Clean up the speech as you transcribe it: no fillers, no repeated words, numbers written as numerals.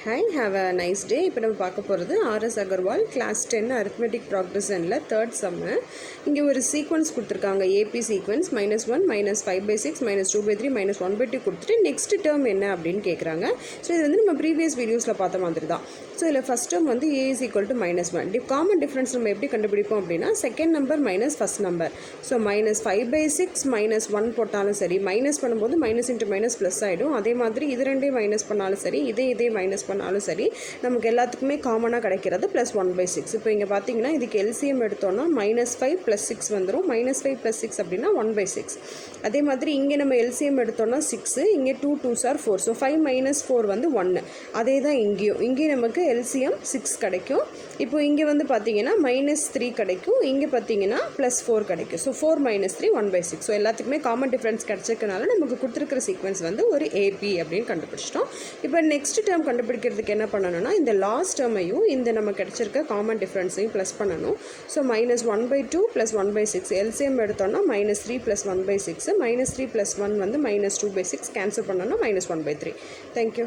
Hi, have a nice day. இப்போ நம்ம பார்க்க போகிறது RS Agarwal class 10 arithmetic progressionல third sum. இங்கே ஒரு சீக்வன்ஸ் கொடுத்துருக்காங்க AP சீக்வன்ஸ் -1 -5/6 -2/3 -1/2 கொடுத்துட்டு நெக்ஸ்ட் டேர்ம் என்ன அப்படின்னு கேட்குறாங்க. ஸோ இது வந்து நம்ம ப்ரீவியஸ் வீடியோஸில் பார்த்த மாதிரி தான். ஸோ இதில் ஃபஸ்ட் டேர்ம் வந்து A is equal to -1. Common difference நம்ம எப்படி கண்டுபிடிப்போம் அப்படின்னா second number minus first number. So -5/6 -1 போட்டாலும் சரி, மைனஸ் பண்ணும்போது மைனஸ் இன்ட்டு மைனஸ் ப்ளஸ் ஆகிடும். அதே மாதிரி இது ரெண்டே மைனஸ் பண்ணாலும் சரி, இதே மைனஸ் பண்ணாலும் சரி, நமக்கு எல்லாத்துக்குமே காமனாக கிடைக்கிறது +1/6. இப்போ இங்கே பார்த்தீங்கன்னா இதுக்கு எல்சிஎம் எடுத்தோன்னா -5 + 6 வந்துடும். -5 + 6 அப்படின்னா 1/6. அதே மாதிரி இங்கே நம்ம எல்சிஎம் எடுத்தோன்னா 6, இங்கே 2 2s are 4. ஸோ 5 - 4 வந்து 1. அதே தான் இங்கேயும் நமக்கு எல்சிஎம் 6 கிடைக்கும். இப்போ இங்கே வந்து பார்த்தீங்கன்னா -3 கிடைக்கும், இங்கே பார்த்தீங்கன்னா +4 கிடைக்கும். ஸோ 4 - 3 1/6. ஸோ எல்லாத்துக்குமே காமன் டிஃப்ரென்ஸ் கிடைச்சிருக்கனால நமக்கு கொடுத்துருக்கிற சீக்வன்ஸ் வந்து ஒரு ஏபி அப்படின்னு கண்டுபிடிச்சிட்டோம். இப்போ நெக்ஸ்ட் டேர்ம் கண்டுபிடிக்கிறதுக்கு என்ன பண்ணணும்னா இந்த லாஸ்ட் டேர்மையும் இந்த நம்ம கிடைச்சிருக்க காமன் டிஃப்ரென்ஸையும் ப்ளஸ் பண்ணணும். ஸோ -1/2 + 1/6 எல்சிஎம் எடுத்தோம்னா -3 + 1/6, -3 + 1 வந்து -2/6, கேன்சல் பண்ணோன்னா -1/3. தேங்க்யூ.